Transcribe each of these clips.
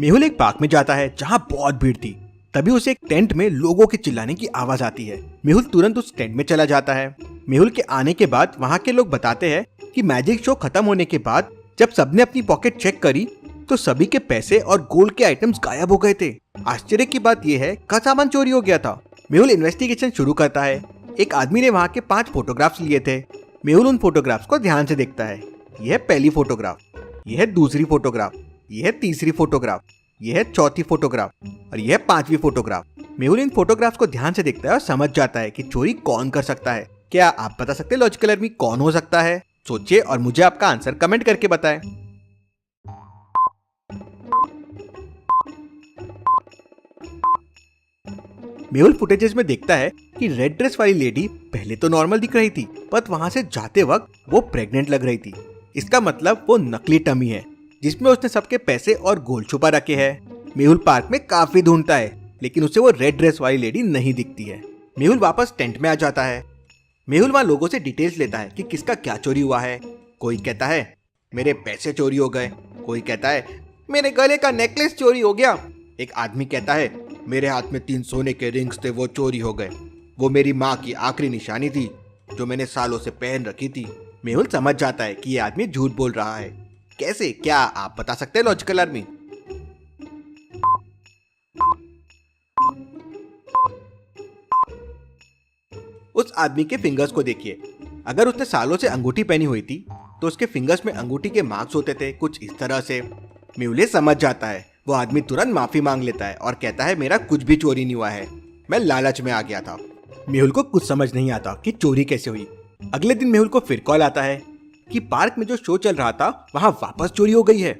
मेहुल एक पार्क में जाता है जहाँ बहुत भीड़ थी। तभी उसे एक टेंट में लोगों के चिल्लाने की आवाज आती है। मेहुल तुरंत उस टेंट में चला जाता है। मेहुल के आने के बाद वहाँ के लोग बताते हैं कि मैजिक शो खत्म होने के बाद जब सबने अपनी पॉकेट चेक करी तो सभी के पैसे और गोल्ड के आइटम्स गायब हो गए थे। आश्चर्य की बात यह है का सामान चोरी हो गया था। मेहुल इन्वेस्टिगेशन शुरू करता है। एक आदमी ने वहाँ के 5 फोटोग्राफ्स लिए थे। मेहुल उन फोटोग्राफ्स को ध्यान से देखता है। यह है पहली फोटोग्राफ, यह है दूसरी फोटोग्राफ, यह है तीसरी फोटोग्राफ, यह है चौथी फोटोग्राफ और यह है 5वीं फोटोग्राफ। मेहुल इन फोटोग्राफ्स को ध्यान से देखता है और समझ जाता है कि चोरी कौन कर सकता है। क्या आप बता सकते हैं लॉजिकल आर्मी कौन हो सकता है? सोचिए और मुझे आपका आंसर कमेंट करके बताएं। मेहुल फुटेजेस में देखता है कि रेड ड्रेस वाली लेडी पहले तो नॉर्मल दिख रही थी, पर वहां से जाते वक्त वो प्रेग्नेंट लग रही थी। इसका मतलब वो नकली टमी है जिसमें उसने सबके पैसे और गोल्ड छुपा रखे हैं। मेहुल पार्क में काफी ढूंढता है लेकिन उसे वो रेड ड्रेस वाली लेडी नहीं दिखती है। मेहुल वापस टेंट में आ जाता है। मेहुल वहाँ लोगों से डिटेल्स लेता है कि किसका क्या चोरी हुआ है। कोई कहता है मेरे पैसे चोरी हो गए, कोई कहता है मेरे गले का नेकलेस चोरी हो गया। एक आदमी कहता है मेरे हाथ में 3 सोने के रिंग्स थे, वो चोरी हो गए। वो मेरी माँ की आखिरी निशानी थी जो मैंने सालों से पहन रखी थी। मेहुल समझ जाता है कि ये आदमी झूठ बोल रहा है। कैसे, क्या आप बता सकते हैं लॉजिकल आर्मी? उस आदमी के फिंगर्स को देखिए। अगर उसने सालों से अंगूठी पहनी हुई थी तो उसके फिंगर्स में अंगूठी के मार्क्स होते थे कुछ इस तरह से। मेहुल समझ जाता है। वो आदमी तुरंत माफी मांग लेता है और कहता है मेरा कुछ भी चोरी नहीं हुआ है, मैं लालच में आ गया था। मेहुल को कुछ समझ नहीं आता कि चोरी कैसे हुई। अगले दिन मेहुल को फिर कॉल आता है कि पार्क में जो शो चल रहा था वहाँ वापस चोरी हो गई है।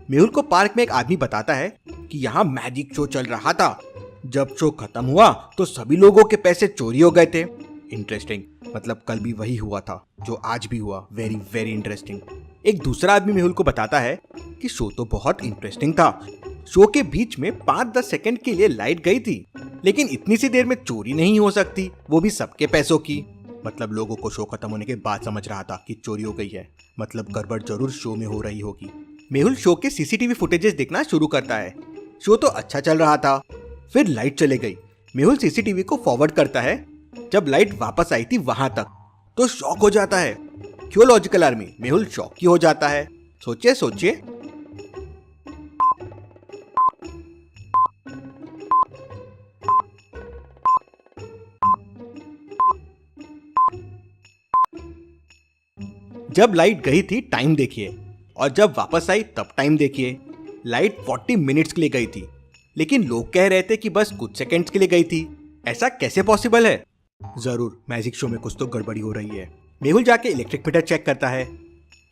मेहुल को पार्क में एक आदमी बताता है कि यहाँ मैजिक शो चल रहा था। जब शो खत्म हुआ तो सभी लोगों के पैसे चोरी हो गए थे। इंटरेस्टिंग, मतलब कल भी वही हुआ था जो आज भी हुआ। Very very interesting. एक दूसरा आदमी मेहुल को बताता है कि शो तो बहुत इंटरेस्टिंग था। शो के बीच में 5-10 सेकंड के लिए लाइट गई थी, लेकिन इतनी सी देर में चोरी नहीं हो सकती, वो भी सबके पैसों की। मतलब लोगों को शो खत्म होने के बाद समझ रहा था कि चोरी हो गई है, मतलब गड़बड़ जरूर शो में हो रही होगी। मेहुल शो के सीसीटीवी फुटेजेस देखना शुरू करता है। शो तो अच्छा चल रहा था, फिर लाइट चले गई। मेहुल सीसीटीवी को फॉरवर्ड करता है जब लाइट वापस आई थी वहां तक, तो शॉक हो जाता है। क्यों लॉजिकल आर्मी? मेहुल शॉक ही हो जाता है। सोचिए सोचिए। जब लाइट गई थी टाइम देखिए, और जब वापस आई तब टाइम देखिए। लाइट 40 मिनट्स के लिए गई थी, लेकिन लोग कह रहे थे कि बस कुछ सेकंड्स के लिए गई थी। ऐसा कैसे पॉसिबल है? जरूर मैजिक शो में कुछ तो गड़बड़ी हो रही है। मेहुल जाके इलेक्ट्रिक मीटर चेक करता है।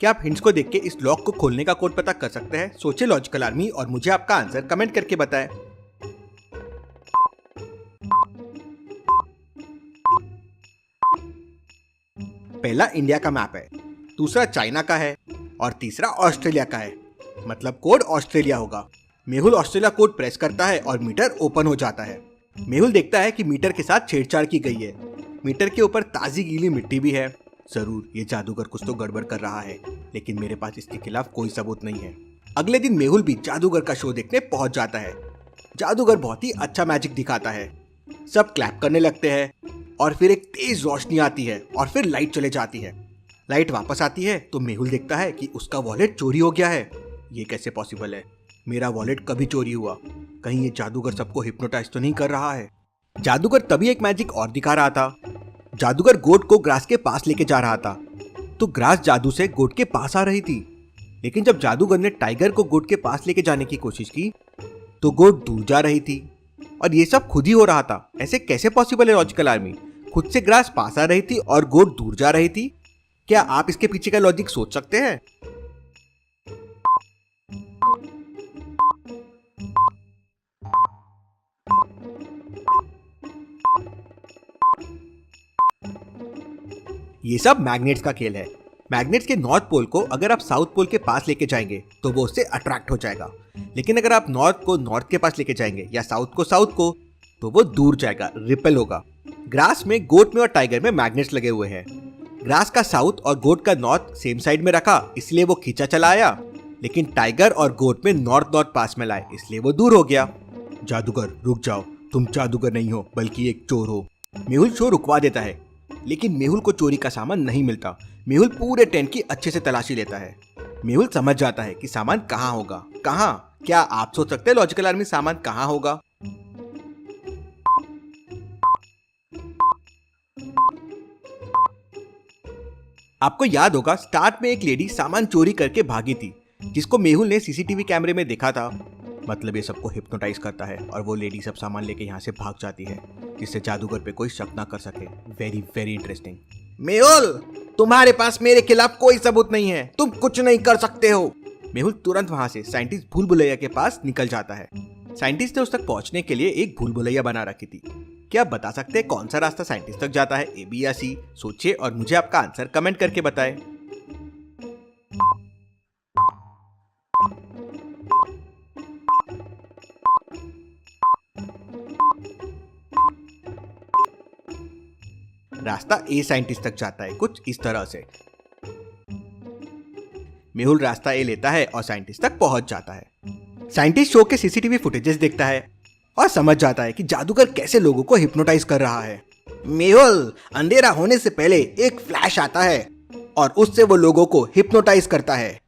क्या आप हिंट्स को देख के इस लॉक को खोलने का कोड पता कर सकते हैं? सोचिए लॉजिकल आर्मी और मुझे आपका आंसर कमेंट करके बताएं। पहला इंडिया का मैप है, दूसरा चाइना का है और तीसरा ऑस्ट्रेलिया का है। मतलब कोड ऑस्ट्रेलिया होगा। मेहुल ऑस्ट्रेलिया कोड प्रेस करता है और मीटर ओपन हो जाता है। मेहुल देखता है कि मीटर के साथ छेड़छाड़ की गई है। मीटर के ऊपर ताजी गीली मिट्टी भी है। जरूर ये जादूगर कुछ तो गड़बड़ कर रहा है, लेकिन मेरे पास इसके खिलाफ कोई सबूत नहीं है। अगले दिन मेहुल भी जादूगर का शो देखने पहुंच जाता है। जादूगर बहुत ही अच्छा मैजिक दिखाता है। सब क्लैप करने लगते हैं और फिर एक तेज रोशनी आती है और फिर लाइट चले जाती है। लाइट वापस आती है तो मेहुल देखता है कि उसका वॉलेट चोरी हो गया है। ये कैसे पॉसिबल है? मेरा वॉलेट कभी चोरी हुआ? कहीं ये जादूगर सबको हिप्नोटाइज तो नहीं कर रहा है? जादूगर तभी एक मैजिक और दिखा रहा था। जादूगर गोट को ग्रास के पास लेके जा रहा था, तो ग्रास जादू से गोट के पास आ रही थी। लेकिन जब जादूगर ने टाइगर को गोट के पास लेके जाने की कोशिश की तो गोट दूर जा रही थी। और ये सब खुद ही हो रहा था। ऐसे कैसे पॉसिबल है लॉजिकल आर्मी? खुद से ग्रास पास आ रही थी और गोट दूर जा रही थी। क्या आप इसके पीछे का लॉजिक सोच सकते हैं? ये सब मैग्नेट्स का खेल है। मैग्नेट्स के नॉर्थ पोल को अगर आप साउथ पोल के पास लेके जाएंगे तो वो उससे अट्रैक्ट हो जाएगा, लेकिन अगर आप नॉर्थ को नॉर्थ के पास लेके जाएंगे या साउथ को तो वो दूर जाएगा, रिपेल होगा। ग्रास में, गोट में और टाइगर में मैग्नेट्स लगे हुए हैं। ग्रास का साउथ और गोट का नॉर्थ सेम साइड में रखा, इसलिए वो खींचा चला आया। लेकिन टाइगर और गोट में नॉर्थ नॉर्थ पास में लाए, इसलिए वो दूर हो गया। जादूगर रुक जाओ, तुम जादूगर नहीं हो बल्कि एक चोर हो। मेहुल शो रुकवा देता है, लेकिन मेहुल को चोरी का सामान नहीं मिलता। मेहुल पूरे टेंट की अच्छे से तलाशी लेता है। मेहुल समझ जाता है कि सामान कहाँ होगा। कहाँ? क्या आप सोच सकते हैं लॉजिकल आर्मी सामान कहाँ होगा? आपको याद होगा स्टार्ट में एक लेडी सामान चोरी करके भागी थी, जिसको मेहुल ने सीसीटीवी कैमरे में देखा था। मतलब ये सबको हिप्नोटाइज करता है और वो लेडी सब सामान लेके यहाँ से भाग जाती है, जिससे जादूगर पे कोई शक ना कर सके। Very very interesting. मेहुल, तुम्हारे पास मेरे खिलाफ कोई सबूत नहीं है, तुम कुछ नहीं कर सकते हो। मेहुल तुरंत वहां से साइंटिस्ट भूल भुलैया के पास निकल जाता है। साइंटिस्ट ने उस तक पहुंचने के लिए एक भूल भुलैया बना रखी थी। क्या आप बता सकते हैं कौन सा रास्ता साइंटिस्ट तक जाता है, ए बी या सी? सोचिए और मुझे आपका आंसर कमेंट करके बताएं। रास्ता ए साइंटिस्ट तक जाता है कुछ इस तरह से। मेहुल रास्ता ए लेता है और साइंटिस्ट तक पहुंच जाता है। साइंटिस्ट शो के सीसीटीवी फुटेजेस देखता है और समझ जाता है कि जादूगर कैसे लोगों को हिप्नोटाइज कर रहा है। मेहुल, अंधेरा होने से पहले एक फ्लैश आता है और उससे वो लोगों को हिप्नोटाइज करता है,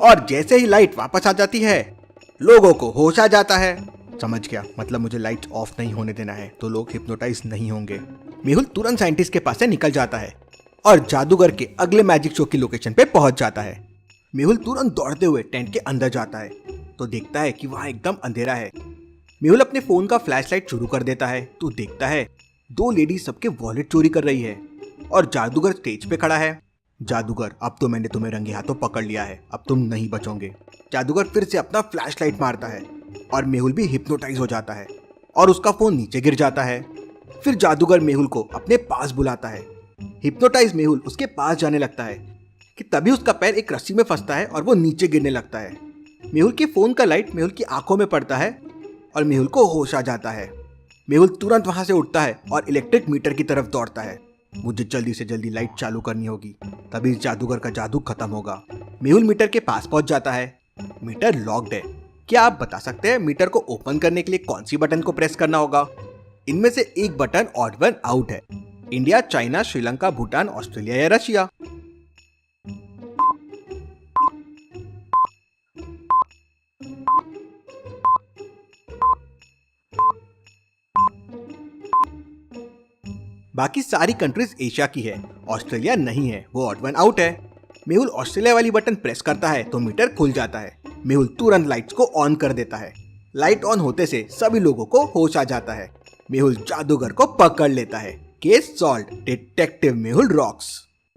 और जैसे ही लाइट वापस आ जाती है लोगों को होश आ जाता है। समझ गया, मतलब मुझे लाइट ऑफ नहीं होने देना है तो लोग हिप्नोटाइज नहीं होंगे। मेहुल तुरंत साइंटिस्ट के पास से निकल जाता है और जादूगर के अगले मैजिक शो की लोकेशन पे पहुंच जाता है। मेहुल तुरंत दौड़ते हुए टेंट के अंदर जाता है तो देखता है कि वहां एकदम अंधेरा है। मेहुल अपने फोन का फ्लैशलाइट शुरू कर देता है तो देखता है दो लेडी सबके वॉलेट चोरी कर रही है और जादूगर स्टेज पे खड़ा है। जादूगर, अब तो मैंने तुम्हें रंगे हाथों पकड़ लिया है, अब तुम नहीं बचोगे। जादूगर फिर से अपना फ्लैशलाइट मारता है और मेहुल भी हिप्नोटाइज हो जाता है और उसका फोन नीचे गिर जाता है। फिर जादूगर मेहुल को अपने पास बुलाता है। हिप्नोटाइज मेहुल उसके पास जाने लगता है कि तभी उसका पैर एक रस्सी में फंसता है और वो नीचे गिरने लगता है। मेहुल के फोन का लाइट मेहुल की आंखों में पड़ता है और मेहुल को होश आ जाता है। मेहुल तुरंत वहां से उठता है और इलेक्ट्रिक मीटर की तरफ दौड़ता है। मुझे जल्दी से जल्दी लाइट चालू करनी होगी, तभी इस जादूगर का जादू खत्म होगा। मेहुल मीटर के पास पहुंच जाता है। मीटर लॉक्ड है। क्या आप बता सकते हैं मीटर को ओपन करने के लिए कौन सी बटन को प्रेस करना होगा? इनमें से एक बटन ऑड वन आउट है। India, China, Sri Lanka, Bhutan, Australia या रशिया? बाकी सारी कंट्रीज एशिया की है, ऑस्ट्रेलिया नहीं है, वो ऑड वन आउट है। मेहुल ऑस्ट्रेलिया वाली बटन प्रेस करता है तो मीटर खुल जाता है। मेहुल तुरंत लाइट्स को ऑन कर देता है। लाइट ऑन होते से सभी लोगों को होश आ जाता है। मेहुल जादूगर को पकड़ लेता है। Case solve. Detective Mehul rocks.